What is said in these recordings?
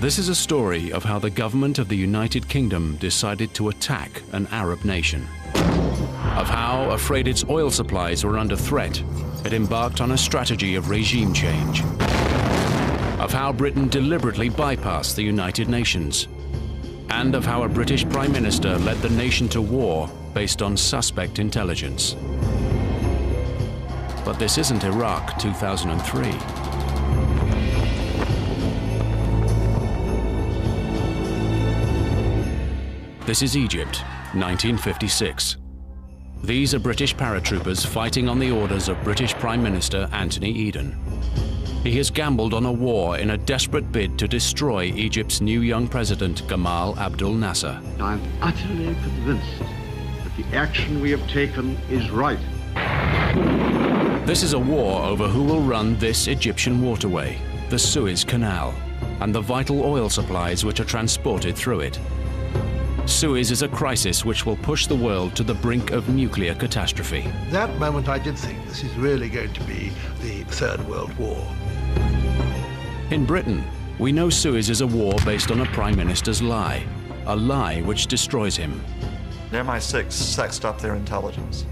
This is a story of how the government of the United Kingdom decided to attack an Arab nation. Of how, afraid its oil supplies were under threat, it embarked on a strategy of regime change. Of how Britain deliberately bypassed the United Nations. And of how a British Prime Minister led the nation to war based on suspect intelligence. But this isn't Iraq 2003. This is Egypt, 1956. These are British paratroopers fighting on the orders of British Prime Minister Anthony Eden. He has gambled on a war in a desperate bid to destroy Egypt's new young president, Gamal Abdel Nasser. I'm utterly convinced that the action we have taken is right. This is a war over who will run this Egyptian waterway, the Suez Canal, and the vital oil supplies which are transported through it. Suez is a crisis which will push the world to the brink of nuclear catastrophe. That moment I did think this is really going to be the Third World War. In Britain, we know Suez is a war based on a Prime Minister's lie, a lie which destroys him. The MI6 sexed up their intelligence.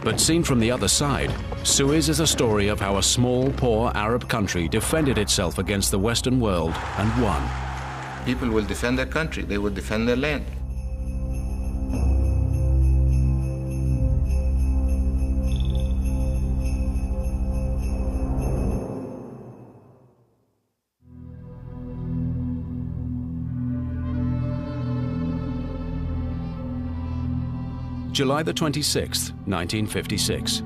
But seen from the other side, Suez is a story of how a small, poor Arab country defended itself against the Western world and won. People will defend their country, they will defend their land. July the 26th, 1956.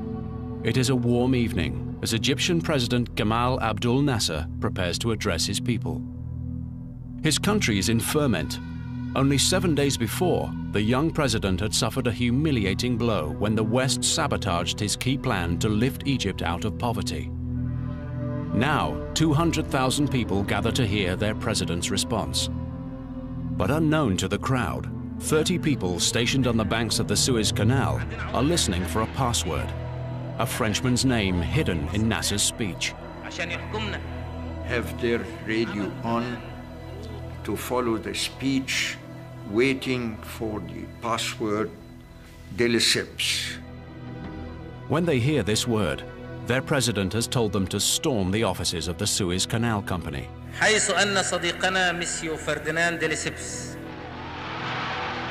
It is a warm evening as Egyptian President Gamal Abdel Nasser prepares to address his people. His country is in ferment. Only 7 days before, the young president had suffered a humiliating blow when the West sabotaged his key plan to lift Egypt out of poverty. Now, 200,000 people gather to hear their president's response. But unknown to the crowd, 30 people stationed on the banks of the Suez Canal are listening for a password, a Frenchman's name hidden in Nasser's speech. Have their radio on to follow the speech, waiting for the password de lesseps. When they hear this word, their president has told them to storm the offices of the Suez Canal Company.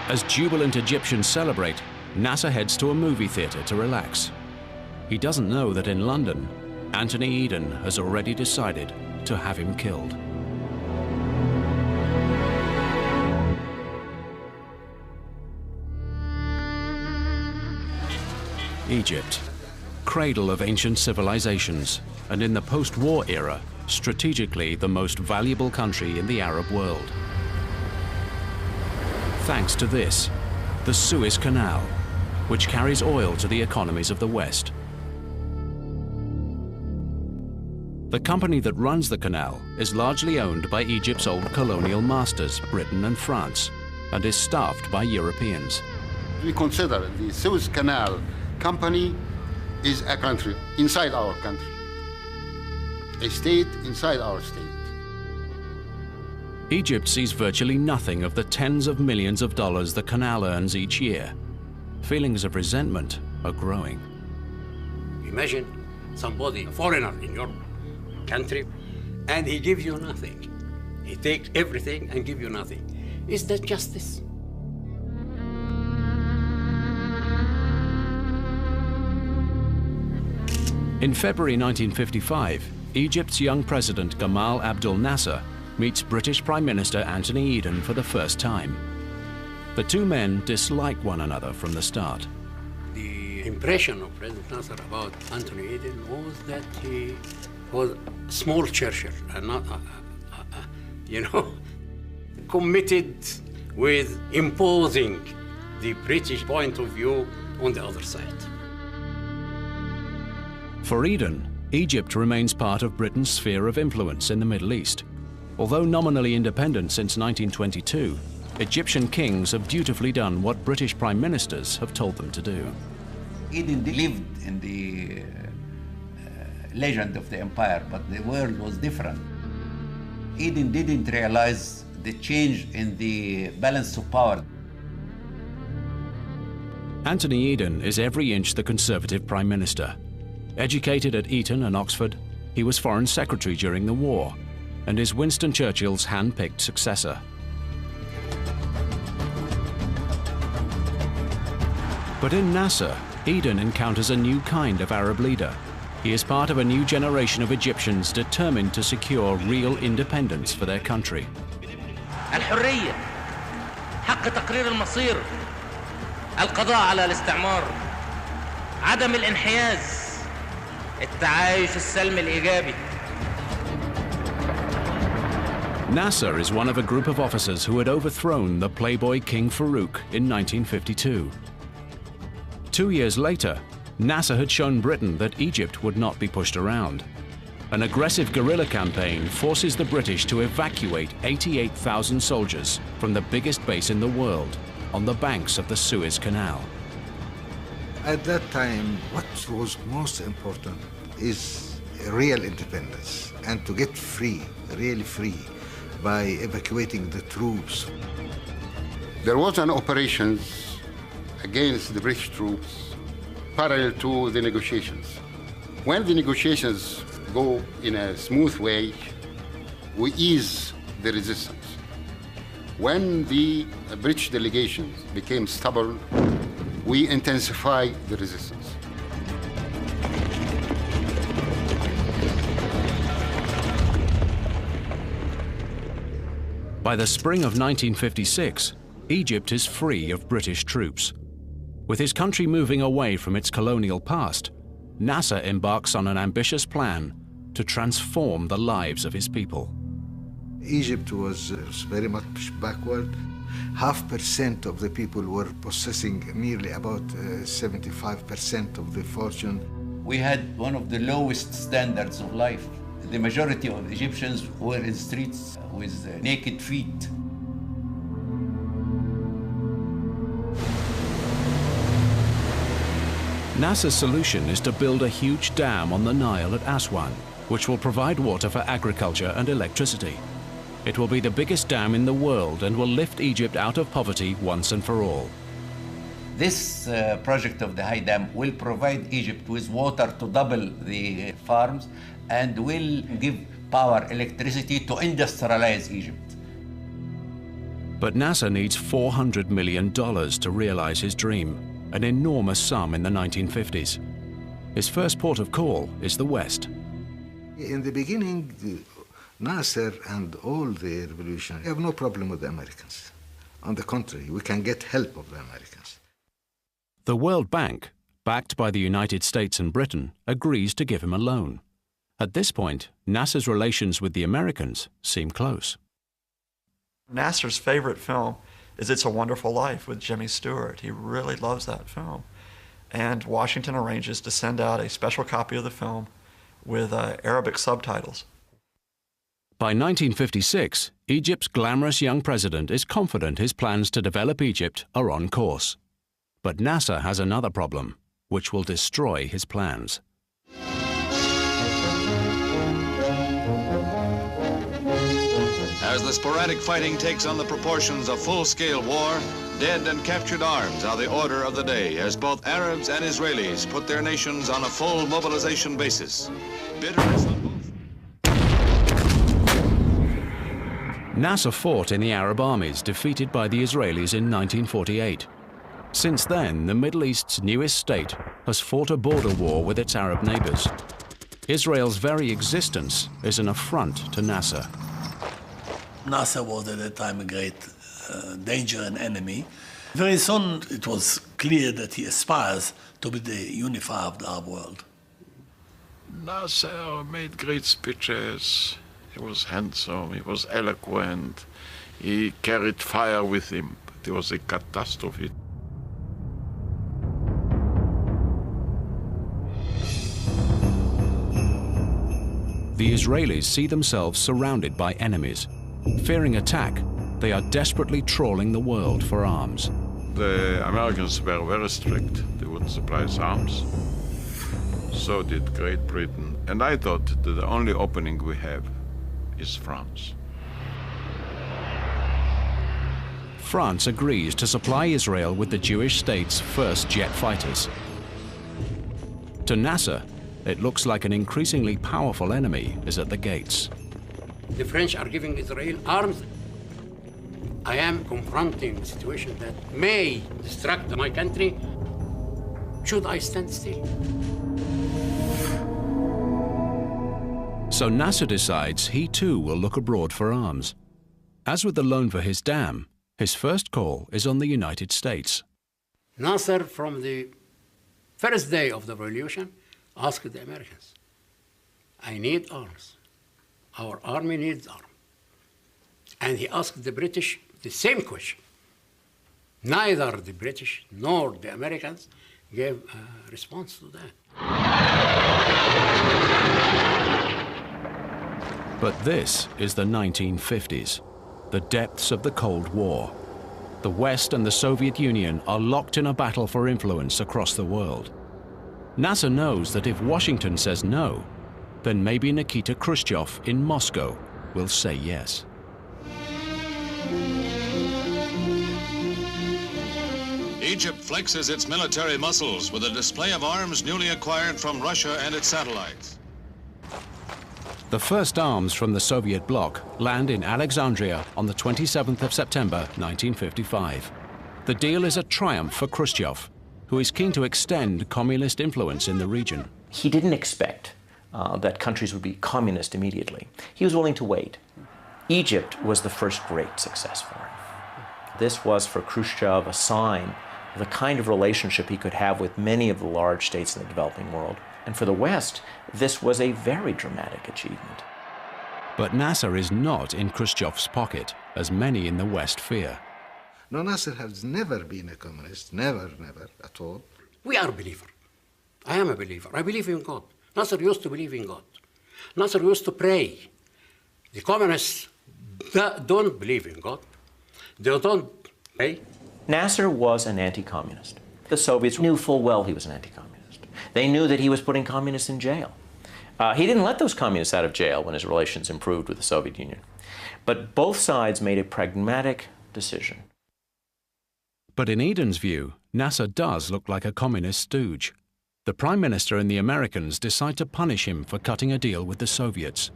As jubilant Egyptians celebrate, Nasser heads to a movie theater to relax. He doesn't know that in London, Anthony Eden has already decided to have him killed. Egypt, cradle of ancient civilizations, and in the post-war era, strategically the most valuable country in the Arab world. Thanks to this, the Suez Canal, which carries oil to the economies of the West. The company that runs the canal is largely owned by Egypt's old colonial masters, Britain and France, and is staffed by Europeans. We consider the Suez Canal Company is a country inside our country, a state inside our state. Egypt sees virtually nothing of the tens of millions of dollars the canal earns each year. Feelings of resentment are growing. Imagine somebody, a foreigner in your country, and he gives you nothing. He takes everything and gives you nothing. Is that justice? In February 1955, Egypt's young president Gamal Abdel Nasser meets British Prime Minister Anthony Eden for the first time. The two men dislike one another from the start. The impression of President Nasser about Anthony Eden was that he was a small churcher and not, committed with imposing the British point of view on the other side. For Eden, Egypt remains part of Britain's sphere of influence in the Middle East. Although nominally independent since 1922, Egyptian kings have dutifully done what British prime ministers have told them to do. Eden lived in the legend of the empire, but the world was different. Eden didn't realize the change in the balance of power. Anthony Eden is every inch the Conservative Prime Minister. Educated at Eton and Oxford, he was Foreign Secretary during the war and is Winston Churchill's hand-picked successor. But in Nasser, Eden encounters a new kind of Arab leader. He is part of a new generation of Egyptians determined to secure real independence for their country. الحرية، حق تقرير المصير، القضاء على الاستعمار، عدم الانحياز، التعايش السلمي الإيجابي. Nasser is one of a group of officers who had overthrown the playboy King Farouk in 1952. 2 years later, Nasser had shown Britain that Egypt would not be pushed around. An aggressive guerrilla campaign forces the British to evacuate 88,000 soldiers from the biggest base in the world on the banks of the Suez Canal. At that time, what was most important is real independence and to get free, really free, by evacuating the troops. There was an operation against the British troops parallel to the negotiations. When the negotiations go in a smooth way, we ease the resistance. When the British delegation became stubborn, we intensify the resistance. By the spring of 1956, Egypt is free of British troops. With his country moving away from its colonial past, Nasser embarks on an ambitious plan to transform the lives of his people. Egypt was very much backward. 0.5% of the people were possessing merely about 75% of the fortune. We had one of the lowest standards of life. The majority of Egyptians were in streets with naked feet. Nasser's solution is to build a huge dam on the Nile at Aswan, which will provide water for agriculture and electricity. It will be the biggest dam in the world and will lift Egypt out of poverty once and for all. This project of the high dam will provide Egypt with water to double the farms and will give power, electricity to industrialize Egypt. But Nasser needs $400 million to realize his dream, an enormous sum in the 1950s. His first port of call is the West. In the beginning, Nasser and all the revolutionaries have no problem with the Americans. On the contrary, we can get help of the Americans. The World Bank, backed by the United States and Britain, agrees to give him a loan. At this point, Nasser's relations with the Americans seem close. Nasser's favorite film is It's a Wonderful Life with Jimmy Stewart. He really loves that film. And Washington arranges to send out a special copy of the film with Arabic subtitles. By 1956, Egypt's glamorous young president is confident his plans to develop Egypt are on course. But Nasser has another problem, which will destroy his plans. As the sporadic fighting takes on the proportions of full-scale war, dead and captured arms are the order of the day as both Arabs and Israelis put their nations on a full mobilization basis. Bitterness on both. Nasser fought in the Arab armies defeated by the Israelis in 1948. Since then, the Middle East's newest state has fought a border war with its Arab neighbors. Israel's very existence is an affront to Nasser. Nasser was at that time a great danger and enemy. Very soon it was clear that he aspires to be the unifier of the Arab world. Nasser made great speeches. He was handsome, he was eloquent, he carried fire with him. It was a catastrophe. The Israelis see themselves surrounded by enemies. Fearing attack, they are desperately trawling the world for arms. The Americans were very strict. They wouldn't supply us arms. So did Great Britain. And I thought that the only opening we have is France. France agrees to supply Israel with the Jewish state's first jet fighters. To Nasser, it looks like an increasingly powerful enemy is at the gates. The French are giving Israel arms. I am confronting a situation that may destruct my country. Should I stand still? So Nasser decides he too will look abroad for arms. As with the loan for his dam, his first call is on the United States. Nasser, from the first day of the revolution, asked the Americans, I need arms. Our army needs arms. And he asked the British the same question. Neither the British nor the Americans gave a response to that. But this is the 1950s, the depths of the Cold War. The West and the Soviet Union are locked in a battle for influence across the world. Nasser knows that if Washington says no, then maybe Nikita Khrushchev in Moscow will say yes. Egypt flexes its military muscles with a display of arms newly acquired from Russia and its satellites. The first arms from the Soviet bloc land in Alexandria on the 27th of September 1955. The deal is a triumph for Khrushchev, who is keen to extend communist influence in the region. He didn't expect that countries would be communist immediately. He was willing to wait. Egypt was the first great success for him. This was for Khrushchev a sign of the kind of relationship he could have with many of the large states in the developing world. And for the West, this was a very dramatic achievement. But Nasser is not in Khrushchev's pocket, as many in the West fear. No, Nasser has never been a communist, never at all. We are a believer. I am a believer. I believe in God. Nasser used to believe in God. Nasser used to pray. The communists don't believe in God. They don't pray. Nasser was an anti-communist. The Soviets knew full well he was an anti-communist. They knew that he was putting communists in jail. He didn't let those communists out of jail when his relations improved with the Soviet Union. But both sides made a pragmatic decision. But in Eden's view, Nasser does look like a communist stooge. The Prime Minister and the Americans decide to punish him for cutting a deal with the Soviets.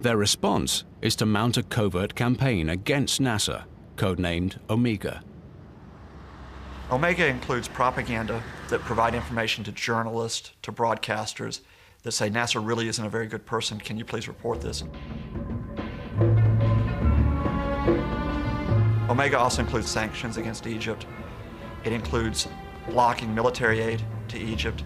Their response is to mount a covert campaign against Nasser, codenamed Omega. Omega includes propaganda that provide information to journalists, to broadcasters, that say Nasser really isn't a very good person. Can you please report this? Omega also includes sanctions against Egypt. It includes blocking military aid to Egypt.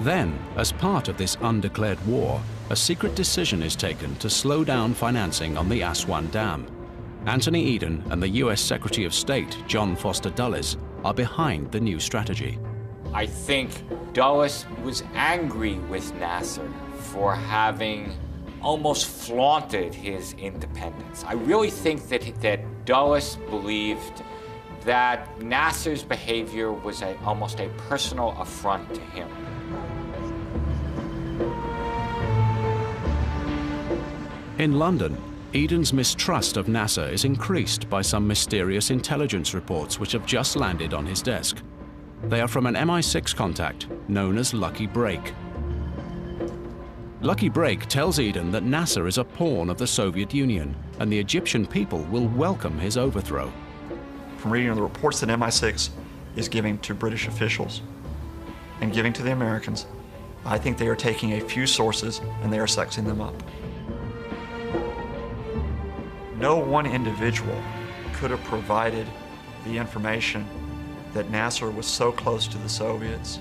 Then, as part of this undeclared war, a secret decision is taken to slow down financing on the Aswan Dam. Anthony Eden and the US Secretary of State, John Foster Dulles, are behind the new strategy. I think Dulles was angry with Nasser for having almost flaunted his independence. I really think that Dulles believed that Nasser's behavior was almost a personal affront to him. In London, Eden's mistrust of Nasser is increased by some mysterious intelligence reports which have just landed on his desk. They are from an MI6 contact known as Lucky Break. Lucky Break tells Eden that Nasser is a pawn of the Soviet Union and the Egyptian people will welcome his overthrow. From reading the reports that MI6 is giving to British officials and giving to the Americans, I think they are taking a few sources and they are sexing them up. No one individual could have provided the information that Nasser was so close to the Soviets,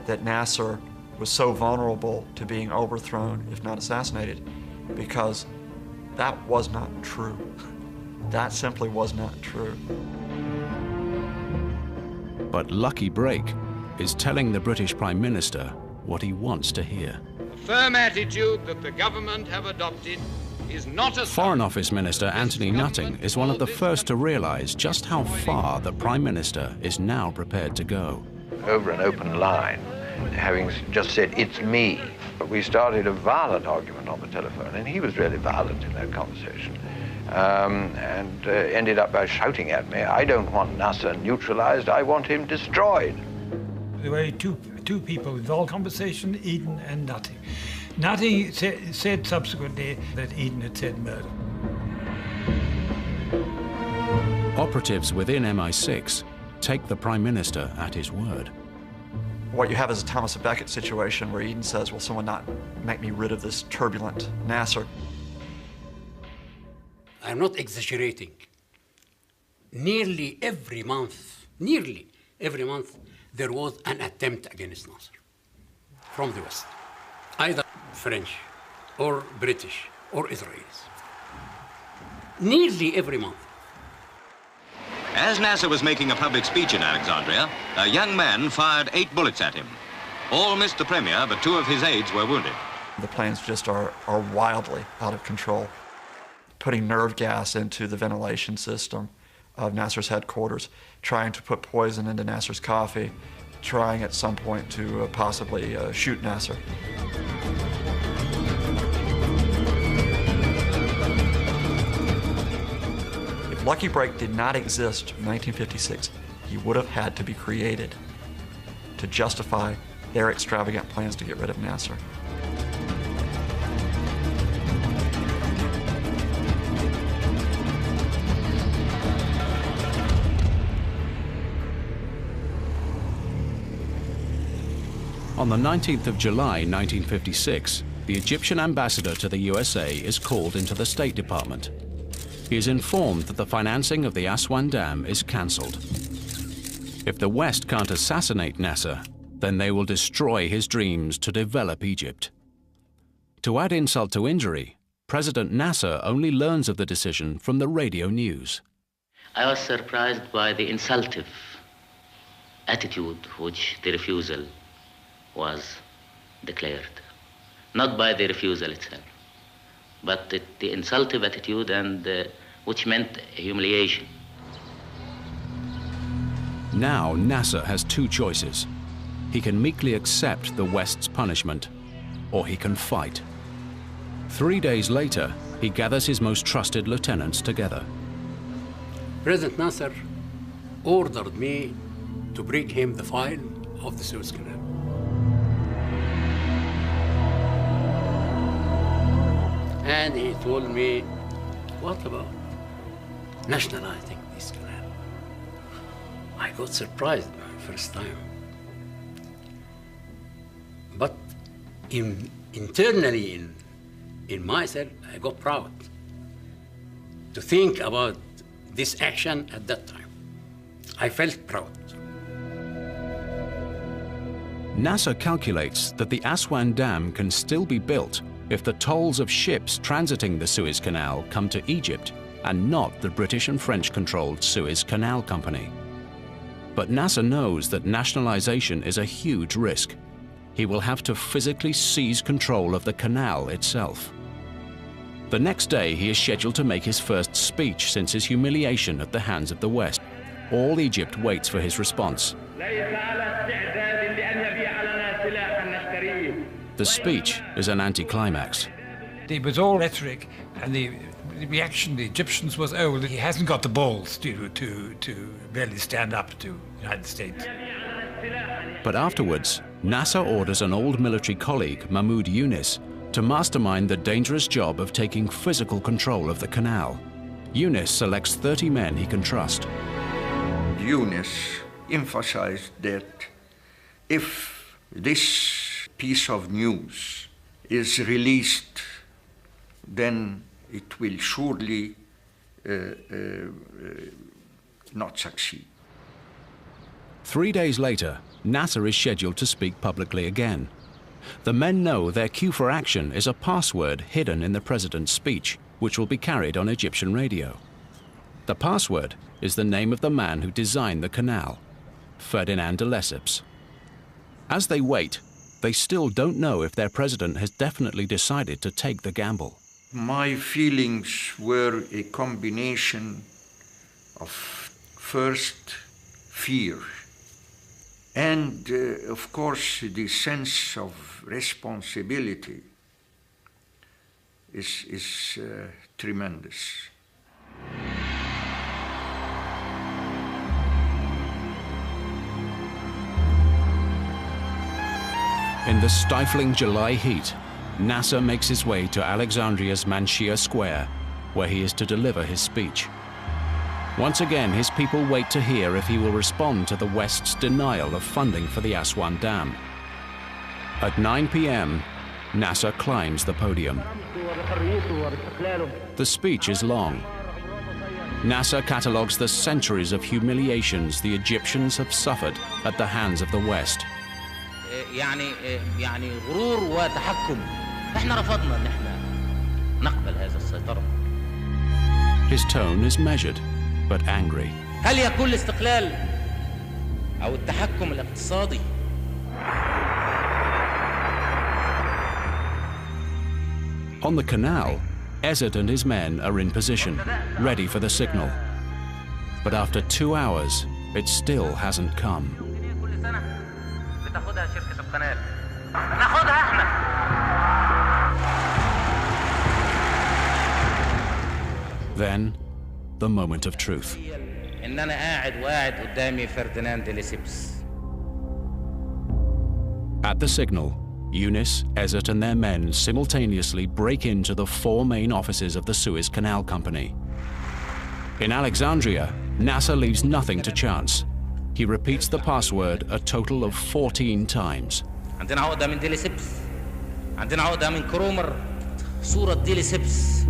that Nasser was so vulnerable to being overthrown, if not assassinated, because that was not true. That simply was not true. But Lucky Break is telling the British Prime Minister what he wants to hear. The firm attitude that the government have adopted is not a... Foreign Office Minister Anthony Nutting is one of the first to realize just how far the Prime Minister is now prepared to go. Over an open line, having just said, "It's me," we started a violent argument on the telephone, and he was really violent in that conversation. and ended up by shouting at me, "I don't want Nasser neutralized, I want him destroyed." There were two people involved, conversation, Eden and Nutting. Nutting said subsequently that Eden had said murder. Operatives within MI6 take the Prime Minister at his word. What you have is a Thomas Becket situation where Eden says, will someone not make me rid of this turbulent Nasser? I'm not exaggerating. Nearly every month, there was an attempt against Nasser from the West, either French or British or Israelis. Nearly every month. As Nasser was making a public speech in Alexandria, a young man fired 8 bullets at him. All missed the premier, but 2 of his aides were wounded. The planes just are wildly out of control, putting nerve gas into the ventilation system of Nasser's headquarters, trying to put poison into Nasser's coffee, trying at some point to possibly shoot Nasser. If Lucky Break did not exist in 1956, he would have had to be created to justify their extravagant plans to get rid of Nasser. On the 19th of July, 1956, the Egyptian ambassador to the USA is called into the State Department. He is informed that the financing of the Aswan Dam is cancelled. If the West can't assassinate Nasser, then they will destroy his dreams to develop Egypt. To add insult to injury, President Nasser only learns of the decision from the radio news. I was surprised by the insultive attitude which the refusal was declared. Not by the refusal itself, but the insultive attitude and which meant humiliation. Now Nasser has 2 choices. He can meekly accept the West's punishment, or he can fight. 3 days later, he gathers his most trusted lieutenants together. President Nasser ordered me to bring him the file of the Suez Canal. And he told me, what about nationalizing this canal? I got surprised the first time. But internally in myself, I got proud to think about this action at that time. I felt proud. Nasser calculates that the Aswan Dam can still be built if the tolls of ships transiting the Suez Canal come to Egypt and not the British and French-controlled Suez Canal Company. But Nasser knows that nationalization is a huge risk. He will have to physically seize control of the canal itself. The next day, he is scheduled to make his first speech since his humiliation at the hands of the West. All Egypt waits for his response. The speech is an anticlimax. It was all rhetoric, and the reaction of the Egyptians was, oh, he hasn't got the balls to really stand up to the United States. But afterwards, Nasser orders an old military colleague, Mahmoud Yunus, to mastermind the dangerous job of taking physical control of the canal. Yunus selects 30 men he can trust. Yunus emphasized that if this piece of news is released, then it will surely not succeed. 3 days later, Nasser is scheduled to speak publicly again. The men know their cue for action is a password hidden in the president's speech, which will be carried on Egyptian radio. The password is the name of the man who designed the canal, Ferdinand de Lesseps. As they wait, they still don't know if their president has definitely decided to take the gamble. My feelings were a combination of first fear and, of course, the sense of responsibility is tremendous. In the stifling July heat, Nasser makes his way to Alexandria's Manshia Square, where he is to deliver his speech. Once again, his people wait to hear if he will respond to the West's denial of funding for the Aswan Dam. At 9 p.m., Nasser climbs the podium. The speech is long. Nasser catalogues the centuries of humiliations the Egyptians have suffered at the hands of the West. يعني غرور وتحكم. احنا رفضنا ان احنا نقبل هذا السيطرة. His tone is measured, but angry. هل يكون الاستقلال أو التحكم الاقتصادي؟ On the canal, Ezzat and his men are in position, ready for the signal. But after 2 hours, it still hasn't come. Then, the moment of truth. إن أنا قاعد قدامي فرديناند ليسيبس. At the signal, Eunice, Ezzat and their men simultaneously break into the 4 main offices of the Suez Canal Company. In Alexandria, Nasser leaves nothing to chance. He repeats the password a total of 14 times. عندنا عقدة من ديليسيبس. عندنا عقدة من كرومر. صورة ديليسيبس.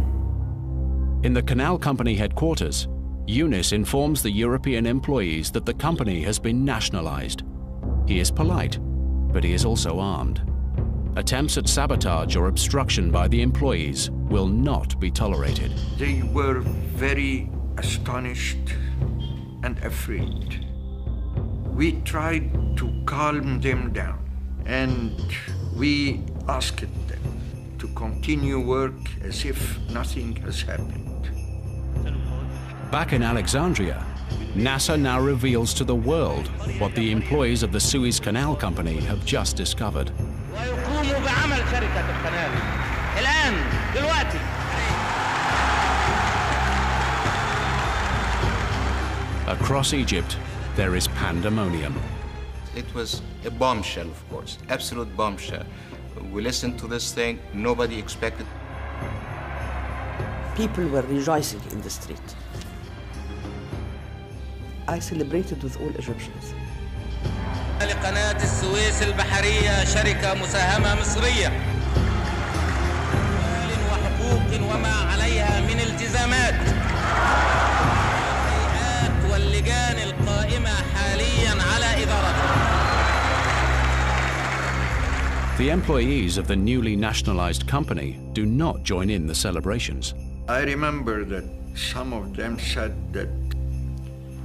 In the Canal Company headquarters, Eunice informs the European employees that the company has been nationalized. He is polite, but he is also armed. Attempts at sabotage or obstruction by the employees will not be tolerated. They were very astonished and afraid. We tried to calm them down, and we asked them to continue work as if nothing has happened. Back in Alexandria, Nasser now reveals to the world what the employees of the Suez Canal Company have just discovered. ويقوموا بعمل شركة القناة الآن دلوقتي. Across Egypt, there is pandemonium. It was a bombshell, of course, absolute bombshell. We listened to this thing, nobody expected. People were rejoicing in the street. I celebrated with all Egyptians. لقناة السويس البحرية شركة مساهمة مصرية. وحقوق وما عليها من التزامات. الهيئات واللجان القائمة حالياً على إدارتها. The employees of the newly nationalized company do not join in the celebrations. I remember that some of them said that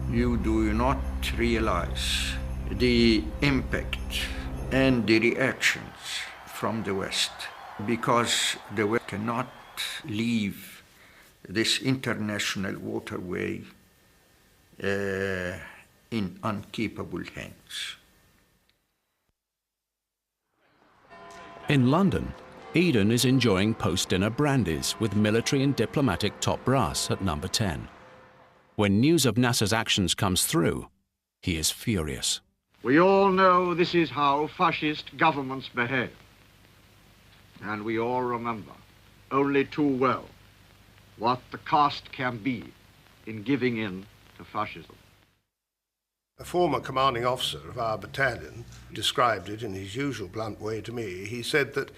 you do not realize the impact and the reactions from the West, because the West cannot leave this international waterway in incapable hands. In London, Eden is enjoying post-dinner brandies with military and diplomatic top brass at number 10. When news of Nasser's actions comes through, he is furious. We all know this is how fascist governments behave. And we all remember, only too well, what the cost can be in giving in to fascism. A former commanding officer of our battalion described it in his usual blunt way to me. He said that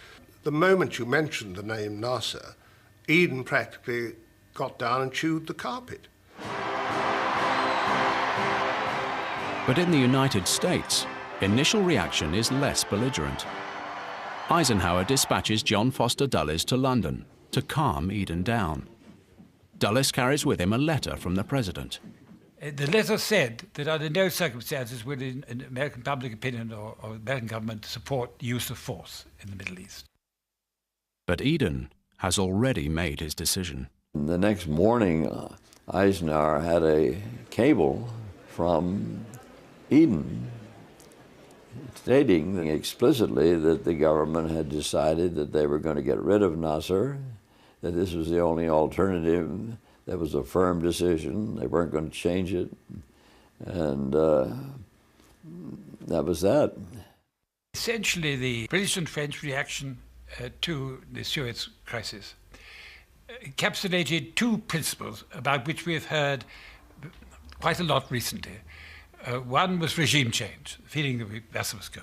the moment you mentioned the name Nasser, Eden practically got down and chewed the carpet. But in the United States, initial reaction is less belligerent. Eisenhower dispatches John Foster Dulles to London to calm Eden down. Dulles carries with him a letter from the president. The letter said that under no circumstances would an American public opinion or American government support the use of force in the Middle East. But Eden has already made his decision. The next morning, Eisenhower had a cable from Eden stating explicitly that the government had decided that they were going to get rid of Nasser, that this was the only alternative. That was a firm decision. They weren't going to change it. And that was that. Essentially, the British and French reaction to the Suez crisis encapsulated two principles about which we have heard quite a lot recently. One was regime change, the feeling that we must go.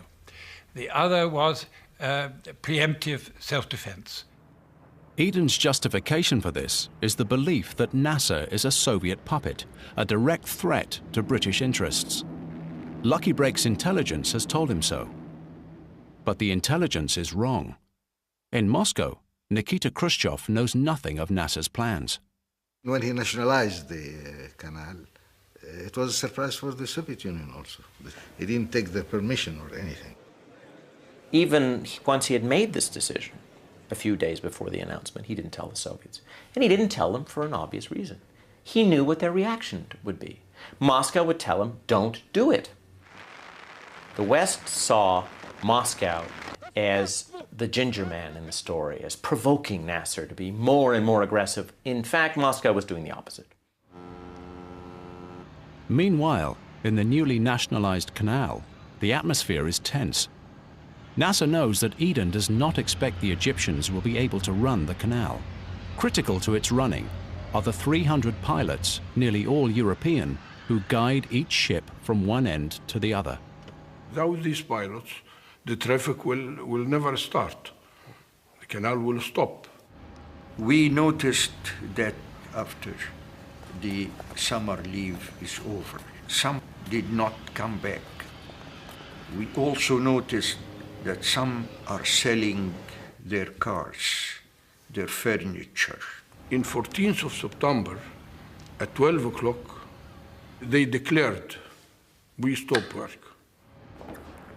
The other was preemptive self-defense. Eden's justification for this is the belief that Nasser is a Soviet puppet, a direct threat to British interests. Lucky Break's intelligence has told him so. But the intelligence is wrong. In Moscow, Nikita Khrushchev knows nothing of Nasser's plans. When he nationalized the canal, it was a surprise for the Soviet Union also. He didn't take the permission or anything. Even once he had made this decision, a few days before the announcement, he didn't tell the Soviets. And he didn't tell them for an obvious reason. He knew what their reaction would be. Moscow would tell him, don't do it. The West saw Moscow as the ginger man in the story, as provoking Nasser to be more and more aggressive. In fact, Moscow was doing the opposite. Meanwhile, in the newly nationalized canal, the atmosphere is tense. Nasser knows that Eden does not expect the Egyptians will be able to run the canal. Critical to its running are the 300 pilots, nearly all European, who guide each ship from one end to the other. Without these pilots, the traffic will never start. The canal will stop. We noticed that after the summer leave is over, some did not come back. We also noticed that some are selling their cars, their furniture. In 14th of September, at 12 o'clock, they declared, we stop work.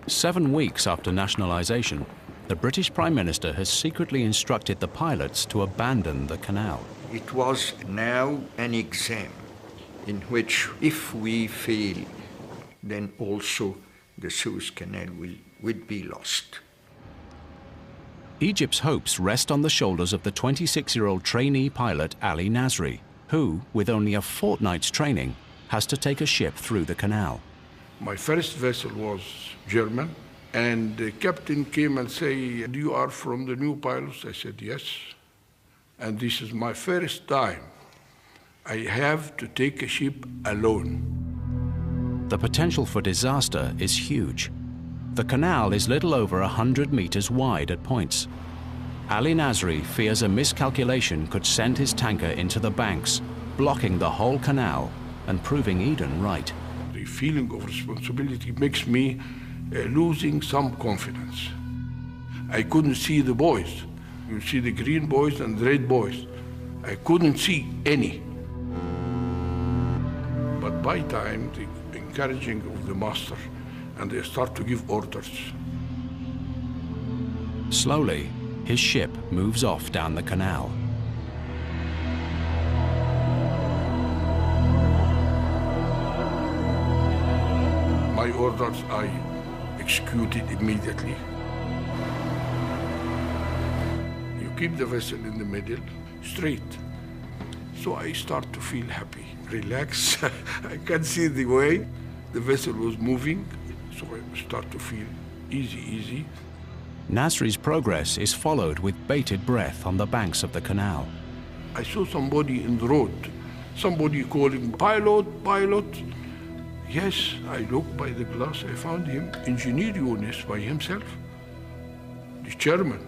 7 weeks after nationalization, the British Prime Minister has secretly instructed the pilots to abandon the canal. It was now an exam in which, if we fail, then also the Suez Canal would be lost. Egypt's hopes rest on the shoulders of the 26-year-old trainee pilot Ali Nasri, who, with only a fortnight's training, has to take a ship through the canal. My first vessel was German, and the captain came and said, "You are from the new pilots?" I said, "Yes." And this is my first time I have to take a ship alone. The potential for disaster is huge. The canal is little over 100 meters wide at points. Ali Nasri fears a miscalculation could send his tanker into the banks, blocking the whole canal and proving Eden right. The feeling of responsibility makes me losing some confidence. I couldn't see the boys. You see the green boys and the red boys. I couldn't see any. But by time, the encouraging of the master, and they start to give orders. Slowly, his ship moves off down the canal. My orders I executed immediately. You keep the vessel in the middle, straight. So I start to feel happy, relax. I can see the way the vessel was moving, so I start to feel easy. Nasri's progress is followed with bated breath on the banks of the canal. I saw somebody in the road, somebody calling, "Pilot, pilot." Yes, I looked by the glass, I found him, Engineer Yunus by himself, the chairman,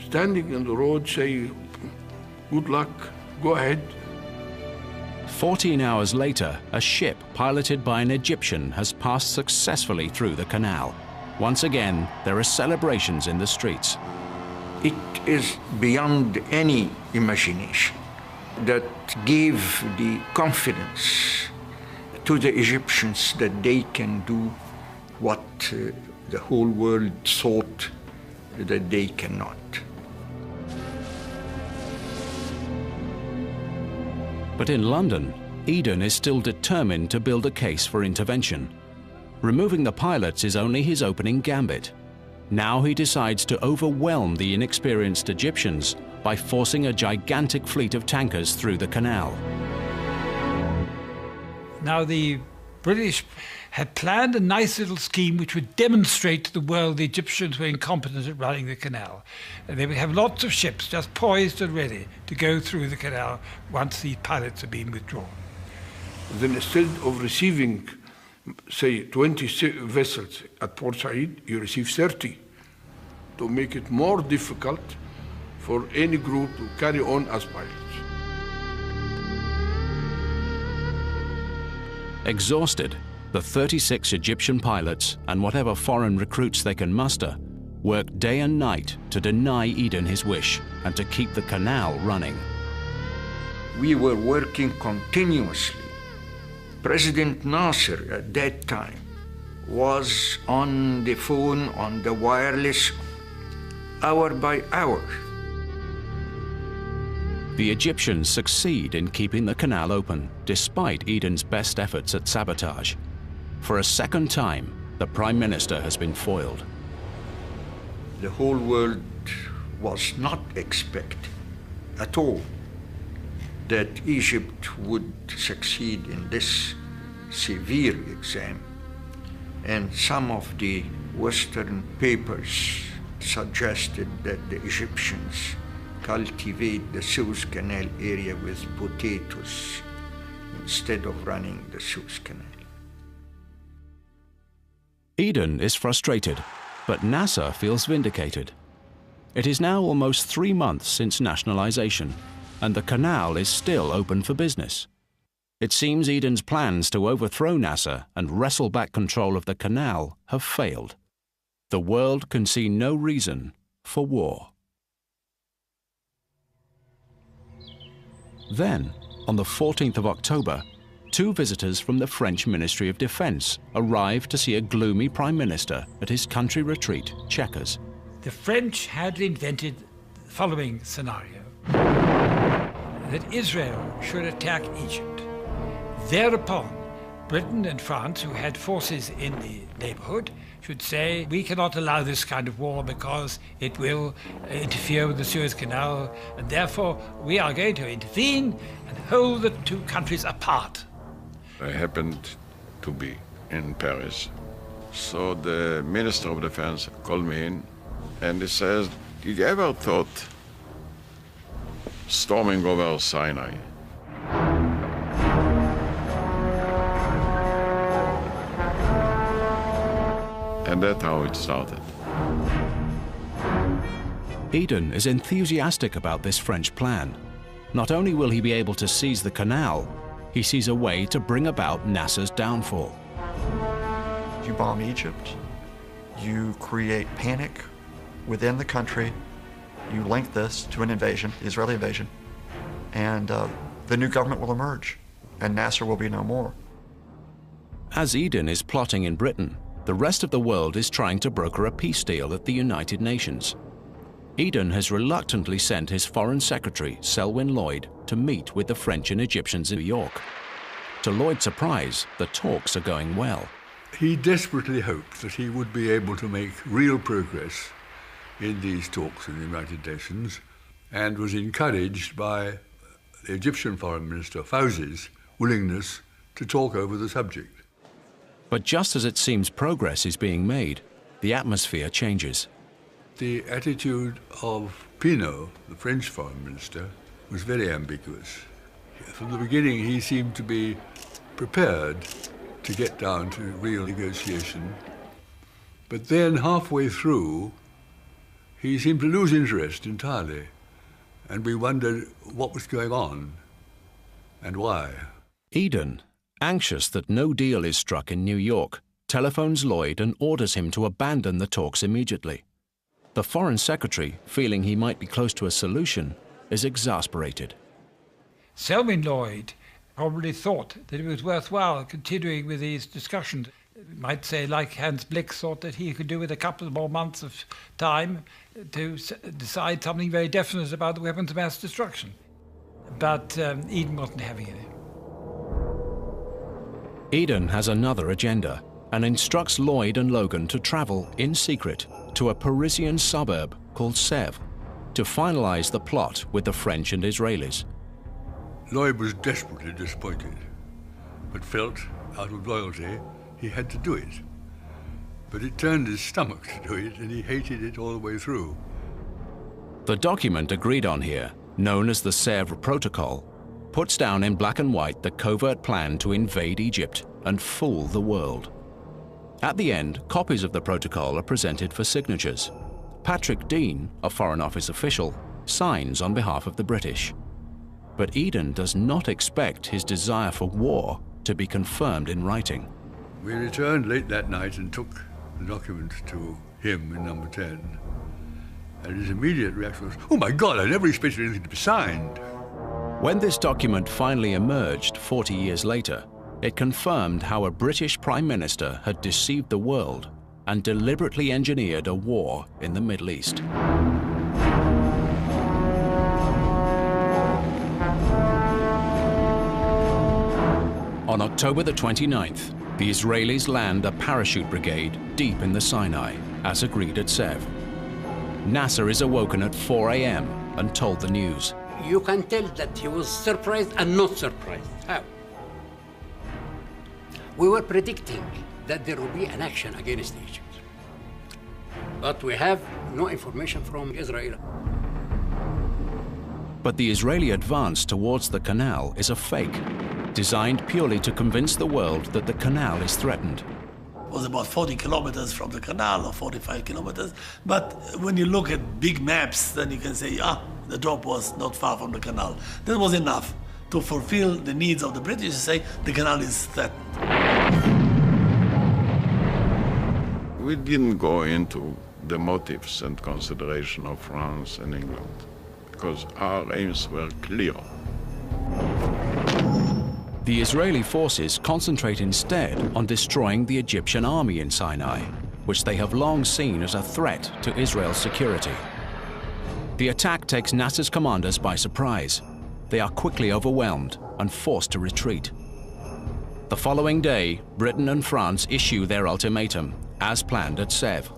standing in the road saying, "Good luck, go ahead." 14 hours later, a ship piloted by an Egyptian has passed successfully through the canal. Once again, there are celebrations in the streets. It is beyond any imagination that gave the confidence to the Egyptians that they can do what the whole world thought that they cannot. But in London, Eden is still determined to build a case for intervention. Removing the pilots is only his opening gambit. Now he decides to overwhelm the inexperienced Egyptians by forcing a gigantic fleet of tankers through the canal. Now, the British had planned a nice little scheme which would demonstrate to the world the Egyptians were incompetent at running the canal. And they would have lots of ships just poised and ready to go through the canal once the pilots had been withdrawn. Then instead of receiving, say, 20 vessels at Port Said, you receive 30 to make it more difficult for any group to carry on as pilots. Exhausted, the 36 Egyptian pilots and whatever foreign recruits they can muster work day and night to deny Eden his wish and to keep the canal running. We were working continuously. President Nasser at that time was on the phone, on the wireless, hour by hour. The Egyptians succeed in keeping the canal open, despite Eden's best efforts at sabotage. For a second time, the Prime Minister has been foiled. The whole world was not expecting at all that Egypt would succeed in this severe exam. And some of the Western papers suggested that the Egyptians cultivate the Suez Canal area with potatoes instead of running the Suez Canal. Eden is frustrated, but Nasser feels vindicated. It is now almost 3 months since nationalization, and the canal is still open for business. It seems Eden's plans to overthrow Nasser and wrestle back control of the canal have failed. The world can see no reason for war. Then, on the 14th of October, 2 visitors from the French Ministry of Defense arrived to see a gloomy Prime Minister at his country retreat, Chequers. The French had invented the following scenario: that Israel should attack Egypt. Thereupon, Britain and France, who had forces in the neighborhood, should say, we cannot allow this kind of war because it will interfere with the Suez Canal, and therefore we are going to intervene and hold the 2 countries apart. I happened to be in Paris. So the Minister of Defense called me in and he says, did you ever thought storming over Sinai? And that's how it started. Eden is enthusiastic about this French plan. Not only will he be able to seize the canal, he sees a way to bring about Nasser's downfall. You bomb Egypt, you create panic within the country, you link this to an invasion, the Israeli invasion, and the new government will emerge, and Nasser will be no more. As Eden is plotting in Britain, the rest of the world is trying to broker a peace deal at the United Nations. Eden has reluctantly sent his Foreign Secretary, Selwyn Lloyd, to meet with the French and Egyptians in New York. To Lloyd's surprise, the talks are going well. He desperately hoped that he would be able to make real progress in these talks in the United Nations, and was encouraged by the Egyptian Foreign Minister Fawzi's willingness to talk over the subject. But just as it seems progress is being made, the atmosphere changes. The attitude of Pinault, the French Foreign Minister, was very ambiguous. From the beginning, he seemed to be prepared to get down to real negotiation. But then, halfway through, he seemed to lose interest entirely, and we wondered what was going on and why. Eden, anxious that no deal is struck in New York, telephones Lloyd and orders him to abandon the talks immediately. The Foreign Secretary, feeling he might be close to a solution, is exasperated. Selwyn Lloyd probably thought that it was worthwhile continuing with these discussions. You might say, like Hans Blix thought that he could do with a couple more months of time to decide something very definite about the weapons of mass destruction. But Eden wasn't having it. Eden has another agenda and instructs Lloyd and Logan to travel in secret to a Parisian suburb called Sèvres to finalize the plot with the French and Israelis. Lloyd was desperately disappointed, but felt out of loyalty, he had to do it. But it turned his stomach to do it, and he hated it all the way through. The document agreed on here, known as the Sèvres Protocol, puts down in black and white the covert plan to invade Egypt and fool the world. At the end, copies of the protocol are presented for signatures. Patrick Dean, a Foreign Office official, signs on behalf of the British. But Eden does not expect his desire for war to be confirmed in writing. We returned late that night and took the document to him in number 10. And his immediate reaction was, "Oh my God, I never expected anything to be signed." When this document finally emerged 40 years later, it confirmed how a British Prime Minister had deceived the world and deliberately engineered a war in the Middle East. On October the 29th, the Israelis land a parachute brigade deep in the Sinai, as agreed at Sèvres. Nasser is awoken at 4 a.m. and told the news. You can tell that he was surprised and not surprised. How? We were predicting that there will be an action against Egypt. But we have no information from Israel. But the Israeli advance towards the canal is a fake, designed purely to convince the world that the canal is threatened. It was about 40 kilometers from the canal, or 45 kilometers. But when you look at big maps, then you can say, the drop was not far from the canal. That was enough to fulfill the needs of the British to say the canal is threatened. We didn't go into the motives and consideration of France and England, because our aims were clear. The Israeli forces concentrate instead on destroying the Egyptian army in Sinai, which they have long seen as a threat to Israel's security. The attack takes Nasser's commanders by surprise. They are quickly overwhelmed and forced to retreat. The following day, Britain and France issue their ultimatum, as planned at Sèvres.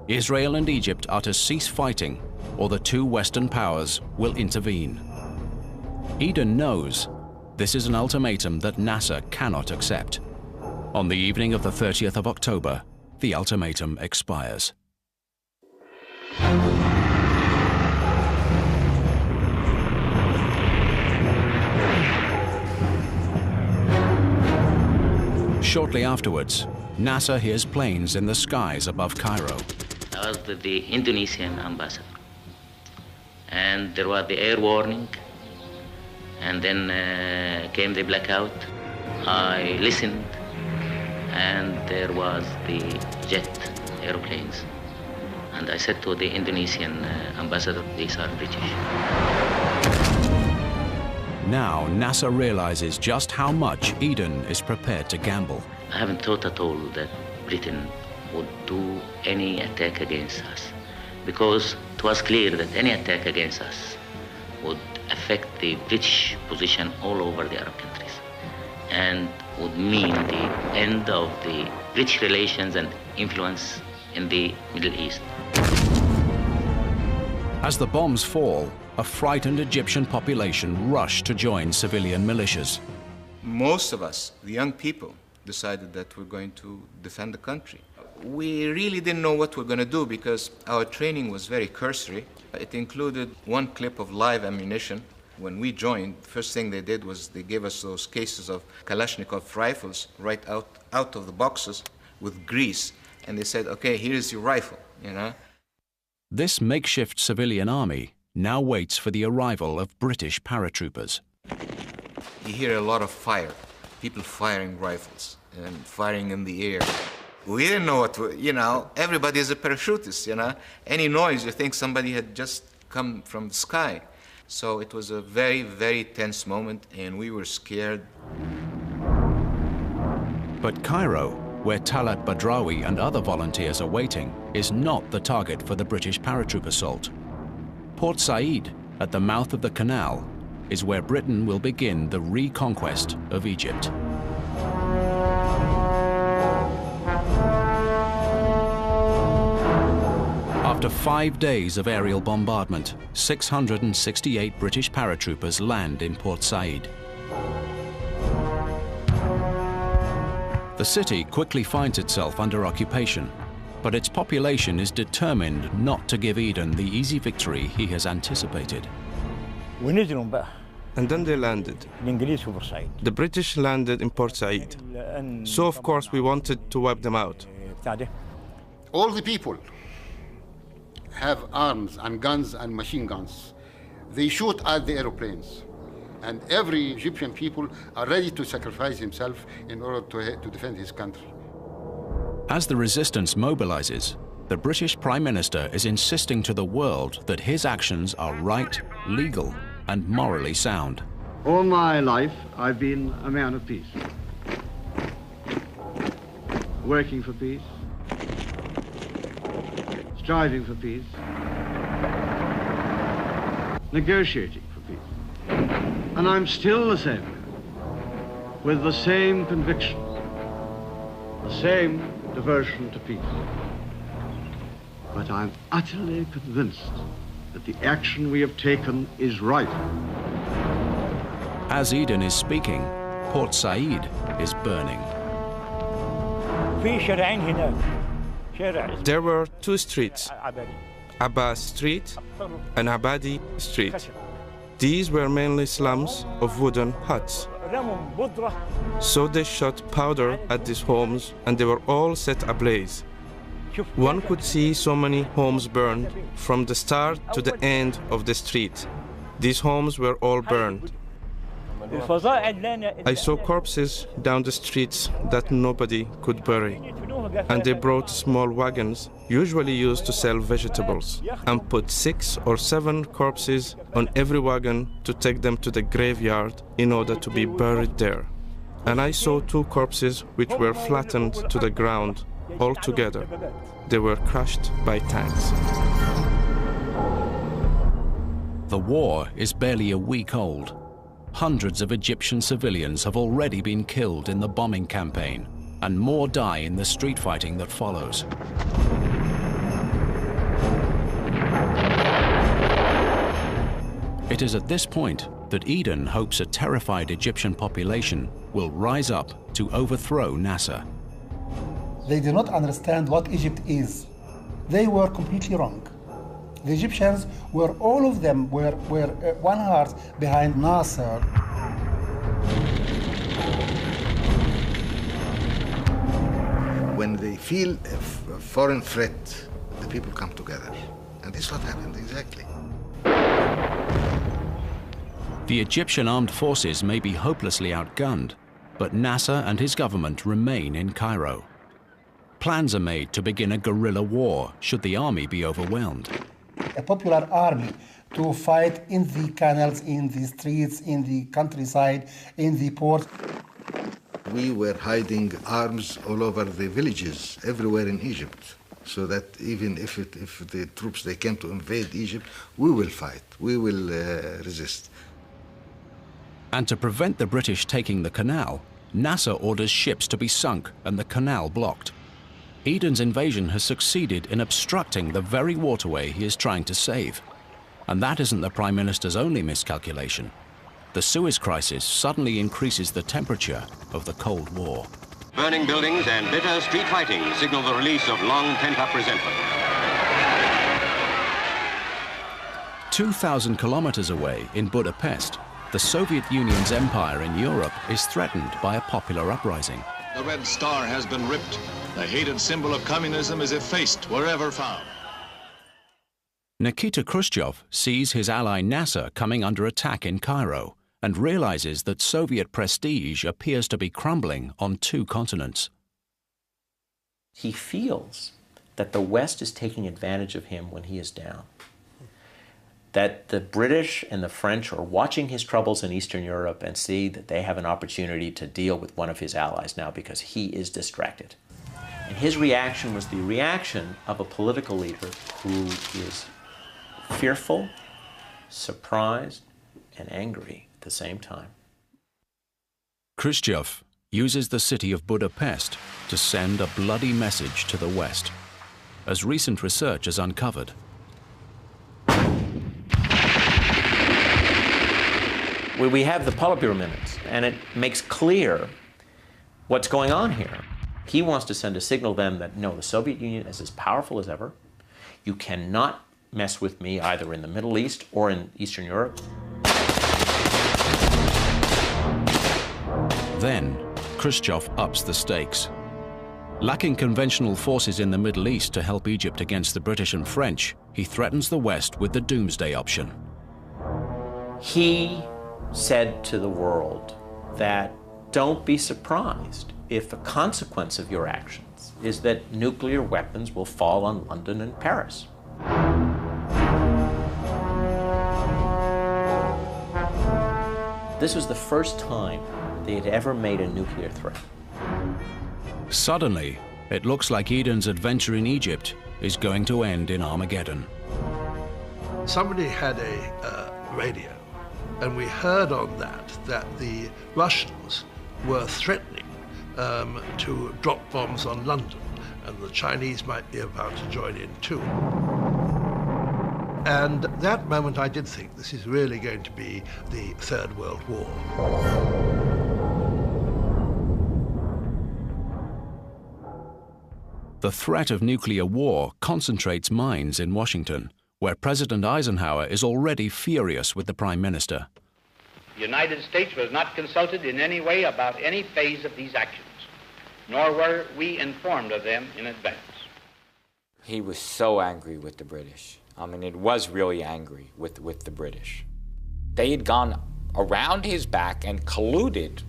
Israel and Egypt are to cease fighting, or the two Western powers will intervene. Eden knows this is an ultimatum that Nasser cannot accept. On the evening of the 30th of October, the ultimatum expires. Shortly afterwards, Nasser hears planes in the skies above Cairo. I was with the Indonesian ambassador, and there was the air warning, and then came the blackout. I listened, and there was the jet airplanes. And I said to the Indonesian ambassador, these are British. Now Nasser realizes just how much Eden is prepared to gamble. I haven't thought at all that Britain would do any attack against us, because it was clear that any attack against us would affect the British position all over the Arab countries and would mean the end of the British relations and influence in the Middle East. As the bombs fall, a frightened Egyptian population rush to join civilian militias. Most of us, the young people, decided that we're going to defend the country. We really didn't know what we're going to do because our training was very cursory. It included one clip of live ammunition. When we joined, the first thing they did was they gave us those cases of Kalashnikov rifles right out of the boxes with grease. And they said, okay, here's your rifle, you know. This makeshift civilian army now waits for the arrival of British paratroopers. You hear a lot of fire, people firing rifles and firing in the air. We didn't know what, everybody is a parachutist, Any noise, you think somebody had just come from the sky. So it was a very, very tense moment, and we were scared. But Cairo, where Talat Badrawi and other volunteers are waiting, is not the target for the British paratroop assault. Port Said, at the mouth of the canal, is where Britain will begin the reconquest of Egypt. After 5 days of aerial bombardment, 668 British paratroopers land in Port Said. The city quickly finds itself under occupation, but its population is determined not to give Eden the easy victory he has anticipated. And then they landed. The British landed in Port Said. So of course we wanted to wipe them out. All the people have arms and guns and machine guns. They shoot at the aeroplanes. And every Egyptian people are ready to sacrifice himself in order to defend his country. As the resistance mobilizes, the British Prime Minister is insisting to the world that his actions are right, legal, and morally sound. All my life, I've been a man of peace. Working for peace, striving for peace, negotiating for peace. And I'm still the same, with the same conviction, the same devotion to peace. But I'm utterly convinced that the action we have taken is right. As Eden is speaking, Port Said is burning. There were two streets, Abbas Street and Abadi Street. These were mainly slums of wooden huts. So they shot powder at these homes and they were all set ablaze. One could see so many homes burned from the start to the end of the street. These homes were all burned. I saw corpses down the streets that nobody could bury. And they brought small wagons, usually used to sell vegetables, and put 6 or 7 corpses on every wagon to take them to the graveyard in order to be buried there. And I saw 2 corpses which were flattened to the ground all together. They were crushed by tanks. The war is barely a week old. Hundreds of Egyptian civilians have already been killed in the bombing campaign, and more die in the street fighting that follows. It is at this point that Eden hopes a terrified Egyptian population will rise up to overthrow Nasser. They did not understand what Egypt is. They were completely wrong. The Egyptians were, all of them, were one heart behind Nasser. When they feel a foreign threat, the people come together. And this is what happened, exactly. The Egyptian armed forces may be hopelessly outgunned, but Nasser and his government remain in Cairo. Plans are made to begin a guerrilla war should the army be overwhelmed. A popular army to fight in the canals, in the streets, in the countryside, in the port. We were hiding arms all over the villages, everywhere in Egypt, so that even if the troops, they came to invade Egypt, we will fight, we will resist. And to prevent the British taking the canal, Nasser orders ships to be sunk and the canal blocked. Eden's invasion has succeeded in obstructing the very waterway he is trying to save. And that isn't the Prime Minister's only miscalculation. The Suez Crisis suddenly increases the temperature of the Cold War. Burning buildings and bitter street fighting signal the release of long pent-up resentment. 2,000 kilometers away in Budapest, the Soviet Union's empire in Europe is threatened by a popular uprising. The Red Star has been ripped. The hated symbol of communism is effaced wherever found. Nikita Khrushchev sees his ally Nasser coming under attack in Cairo and realizes that Soviet prestige appears to be crumbling on 2 continents. He feels that the West is taking advantage of him when he is down. That the British and the French are watching his troubles in Eastern Europe and see that they have an opportunity to deal with one of his allies now because he is distracted. And his reaction was the reaction of a political leader who is fearful, surprised, and angry at the same time. Khrushchev uses the city of Budapest to send a bloody message to the West, as recent research has uncovered. We have the Politburo minutes, and it makes clear what's going on here. He wants to send a signal then that, no, the Soviet Union is as powerful as ever. You cannot mess with me either in the Middle East or in Eastern Europe. Then, Khrushchev ups the stakes. Lacking conventional forces in the Middle East to help Egypt against the British and French, he threatens the West with the doomsday option. He said to the world that don't be surprised if the consequence of your actions is that nuclear weapons will fall on London and Paris. This was the first time they had ever made a nuclear threat. Suddenly, it looks like Eden's adventure in Egypt is going to end in Armageddon. Somebody had a radio, and we heard on that the Russians were threatening to drop bombs on London, and the Chinese might be about to join in too. And at that moment I did think this is really going to be the Third World War. The threat of nuclear war concentrates minds in Washington, where President Eisenhower is already furious with the Prime Minister. The United States was not consulted in any way about any phase of these actions, nor were we informed of them in advance. He was so angry with the British. I mean, it was really angry with the British. They had gone around his back and colluded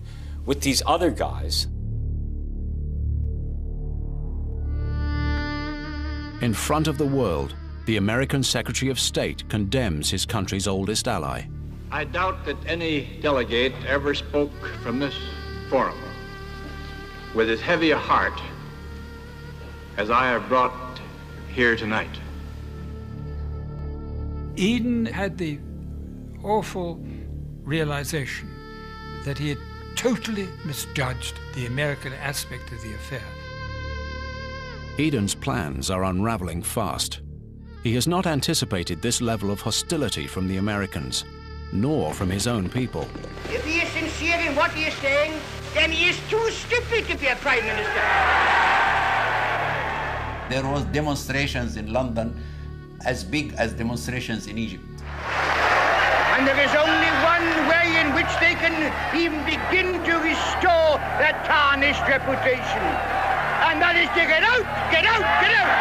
with these other guys. In front of the world, the American Secretary of State condemns his country's oldest ally. I doubt that any delegate ever spoke from this forum with as heavy a heart as I have brought here tonight. Eden had the awful realization that he had totally misjudged the American aspect of the affair. Eden's plans are unraveling fast. He has not anticipated this level of hostility from the Americans, nor from his own people. If he is sincere in what he is saying, then he is too stupid to be a prime minister. There was demonstrations in London as big as demonstrations in Egypt. And there is only one way in which they can even begin to restore that tarnished reputation. And that is to get out, get out, get out!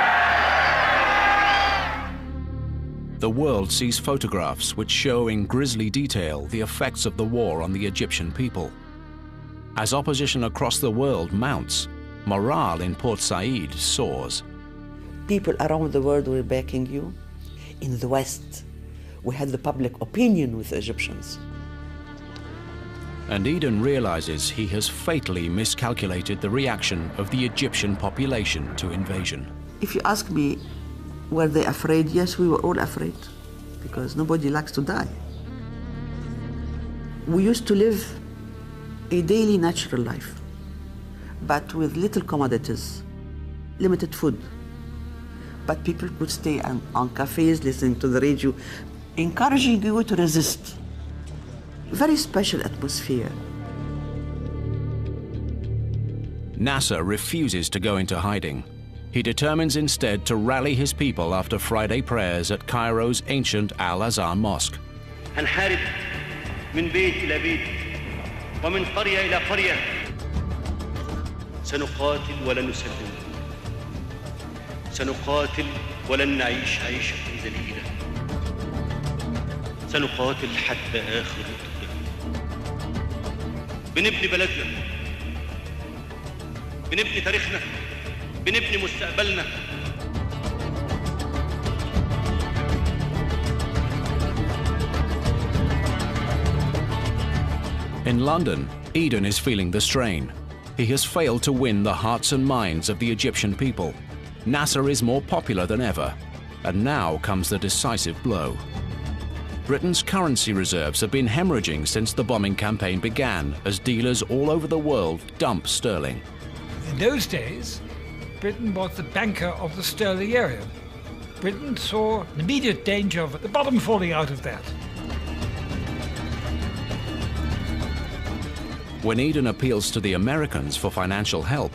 The world sees photographs which show in grisly detail the effects of the war on the Egyptian people. As opposition across the world mounts, morale in Port Said soars. People around the world were backing you. In the West, we had the public opinion with the Egyptians. And Eden realizes he has fatally miscalculated the reaction of the Egyptian population to invasion. If you ask me, were they afraid? Yes, we were all afraid, because nobody likes to die. We used to live a daily natural life, but with little commodities, limited food. But people could stay on cafes, listening to the radio, encouraging you to resist. Very special atmosphere. Nasser refuses to go into hiding. He determines instead to rally his people after Friday prayers at Cairo's ancient Al-Azhar Mosque. هنحارب من بيت إلى بيت ومن قرية إلى قرية. سنقاتل ولن نسلم. سنقاتل ولن نعيش عيشة ذليلة. سنقاتل حتى آخر نقطة. بنبني بلدنا. بنبني تاريخنا. بنبني مستقبلنا. In London, Eden is feeling the strain. He has failed to win the hearts and minds of the Egyptian people. Nasser is more popular than ever, and now comes the decisive blow. Britain's currency reserves have been hemorrhaging since the bombing campaign began, as dealers all over the world dump sterling. In those days, Britain was the banker of the sterling area. Britain saw an immediate danger of the bottom falling out of that. When Eden appeals to the Americans for financial help,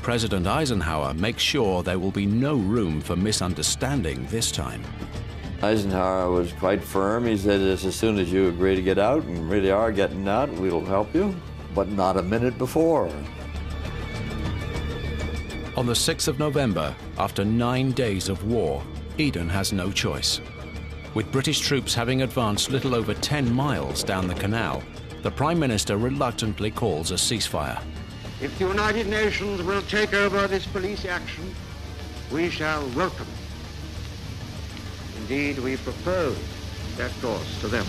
President Eisenhower makes sure there will be no room for misunderstanding this time. Eisenhower was quite firm. He said, as soon as you agree to get out, and really are getting out, we'll help you, but not a minute before. On the 6th of November, after 9 days of war, Eden has no choice. With British troops having advanced little over 10 miles down the canal, the Prime Minister reluctantly calls a ceasefire. If the United Nations will take over this police action, we shall welcome it. Indeed, we propose that course to them.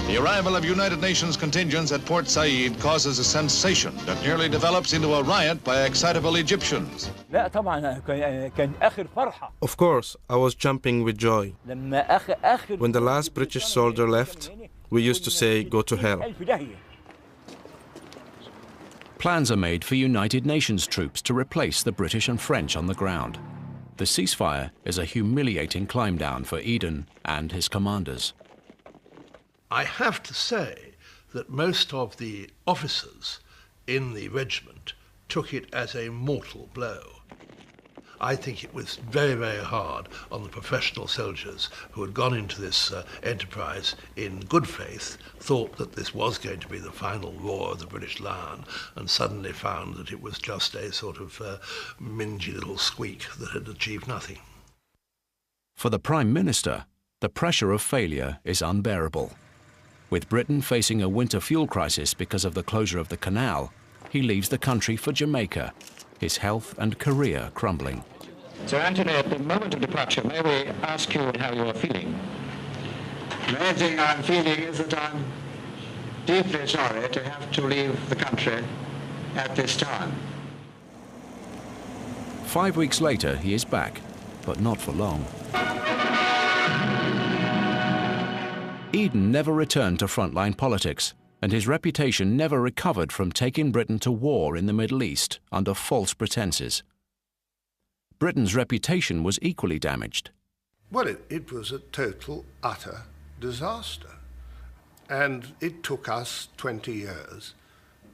The arrival of United Nations contingents at Port Said causes a sensation that nearly develops into a riot by excitable Egyptians. Of course, I was jumping with joy. When the last British soldier left, we used to say, "Go to hell." Plans are made for United Nations troops to replace the British and French on the ground. The ceasefire is a humiliating climb down for Eden and his commanders. I have to say that most of the officers in the regiment took it as a mortal blow. I think it was very, very hard on the professional soldiers who had gone into this enterprise in good faith, thought that this was going to be the final roar of the British Lion, and suddenly found that it was just a sort of mingy little squeak that had achieved nothing. For the Prime Minister, the pressure of failure is unbearable. With Britain facing a winter fuel crisis because of the closure of the canal, he leaves the country for Jamaica, his health and career crumbling. So, Anthony, at the moment of departure, may we ask you how you are feeling? The main thing I'm feeling is that I'm deeply sorry to have to leave the country at this time. 5 weeks later, he is back, but not for long. Eden never returned to frontline politics, and his reputation never recovered from taking Britain to war in the Middle East under false pretenses. Britain's reputation was equally damaged. Well, it was a total, utter disaster. And it took us 20 years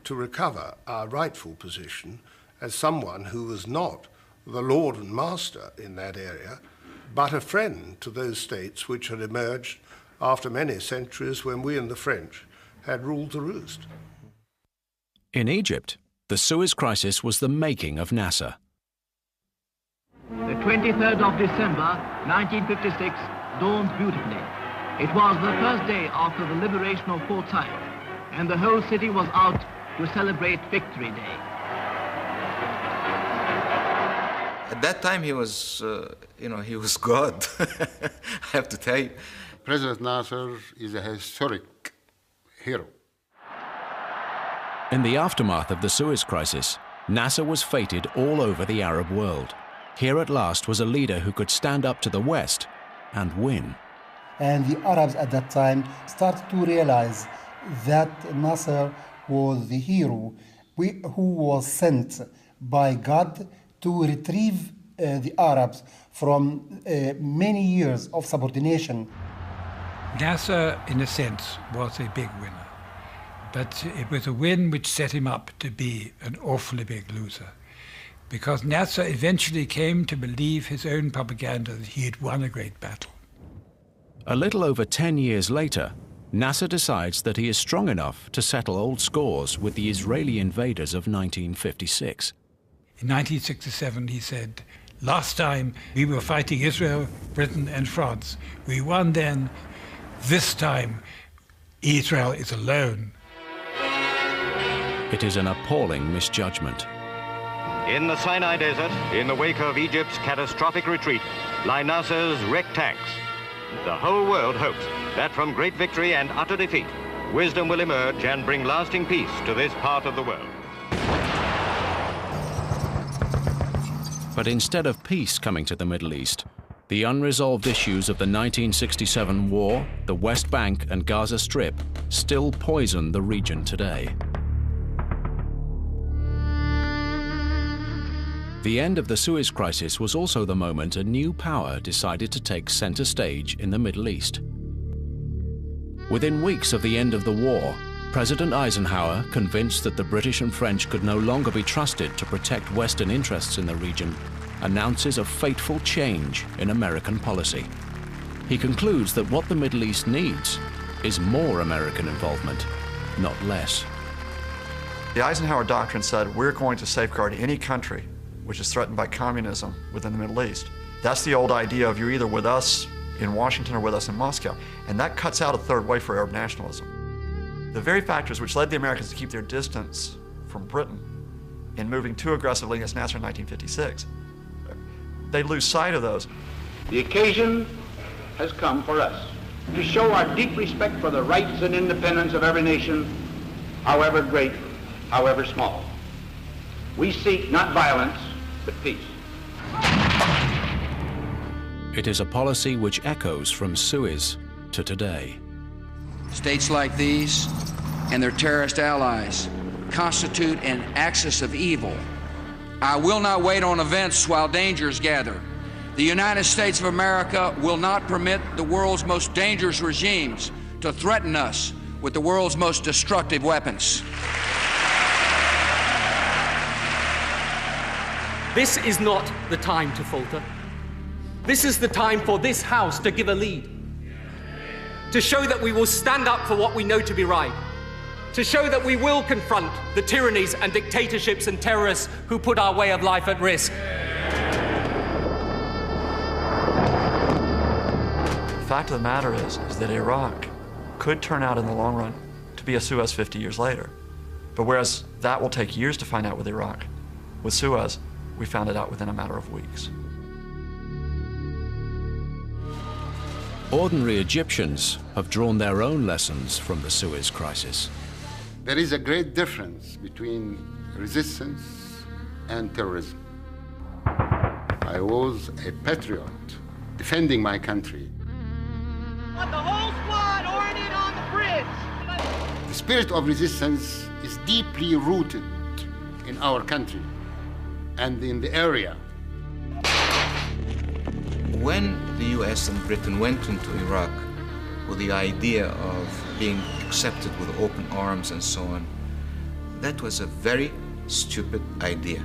to recover our rightful position as someone who was not the lord and master in that area, but a friend to those states which had emerged after many centuries when we and the French had ruled the roost. In Egypt, the Suez Crisis was the making of Nasser. The 23rd of December, 1956, dawned beautifully. It was the first day after the liberation of Port Said, and the whole city was out to celebrate Victory Day. At that time, he was, he was God. I have to tell you. President Nasser is a historic hero. In the aftermath of the Suez Crisis, Nasser was feted all over the Arab world. Here at last was a leader who could stand up to the West and win. And the Arabs at that time started to realize that Nasser was the hero who was sent by God to retrieve the Arabs from many years of subordination. Nasser, in a sense, was a big winner, but it was a win which set him up to be an awfully big loser, because Nasser eventually came to believe his own propaganda that he had won a great battle. A little over 10 years later, Nasser decides that he is strong enough to settle old scores with the Israeli invaders of 1956. In 1967, he said, "Last time we were fighting Israel, Britain, and France. We won then. This time, Israel is alone." It is an appalling misjudgment. In the Sinai Desert, in the wake of Egypt's catastrophic retreat, lie Nasser's wrecked tanks. The whole world hopes that from great victory and utter defeat, wisdom will emerge and bring lasting peace to this part of the world. But instead of peace coming to the Middle East, the unresolved issues of the 1967 war, the West Bank and Gaza Strip still poison the region today. The end of the Suez Crisis was also the moment a new power decided to take center stage in the Middle East. Within weeks of the end of the war, President Eisenhower, convinced that the British and French could no longer be trusted to protect Western interests in the region, announces a fateful change in American policy. He concludes that what the Middle East needs is more American involvement, not less. The Eisenhower Doctrine said we're going to safeguard any country which is threatened by communism within the Middle East. That's the old idea of you're either with us in Washington or with us in Moscow, and that cuts out a third way for Arab nationalism. The very factors which led the Americans to keep their distance from Britain in moving too aggressively against Nasser in 1956, they lose sight of those. The occasion has come for us to show our deep respect for the rights and independence of every nation, however great, however small. We seek not violence, but peace. It is a policy which echoes from Suez to today. States like these and their terrorist allies constitute an axis of evil. I will not wait on events while dangers gather. The United States of America will not permit the world's most dangerous regimes to threaten us with the world's most destructive weapons. This is not the time to falter. This is the time for this House to give a lead, to show that we will stand up for what we know to be right, to show that we will confront the tyrannies and dictatorships and terrorists who put our way of life at risk. The fact of the matter is that Iraq could turn out in the long run to be a Suez 50 years later. But whereas that will take years to find out with Iraq, with Suez, we found it out within a matter of weeks. Ordinary Egyptians have drawn their own lessons from the Suez Crisis. There is a great difference between resistance and terrorism. I was a patriot defending my country. Want the whole squad oriented on the bridge. The spirit of resistance is deeply rooted in our country and in the area. When the US and Britain went into Iraq with the idea of being accepted with open arms and so on, that was a very stupid idea.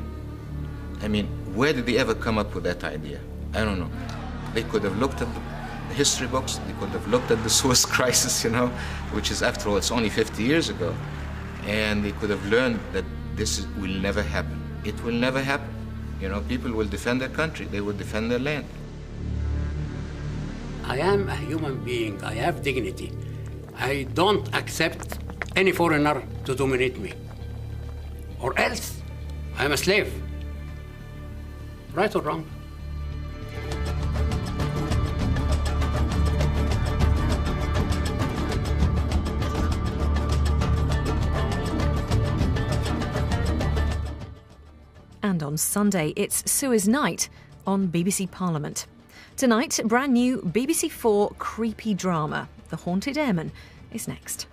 I mean, where did they ever come up with that idea? I don't know. They could have looked at the history books, they could have looked at the Suez Crisis, you know, which is, after all, it's only 50 years ago, and they could have learned that this will never happen. It will never happen. You know, people will defend their country, they will defend their land. I am a human being, I have dignity. I don't accept any foreigner to dominate me. Or else, I'm a slave. Right or wrong? And on Sunday, it's Suez Night on BBC Parliament. Tonight, brand new BBC 4 creepy drama, The Haunted Airman, is next.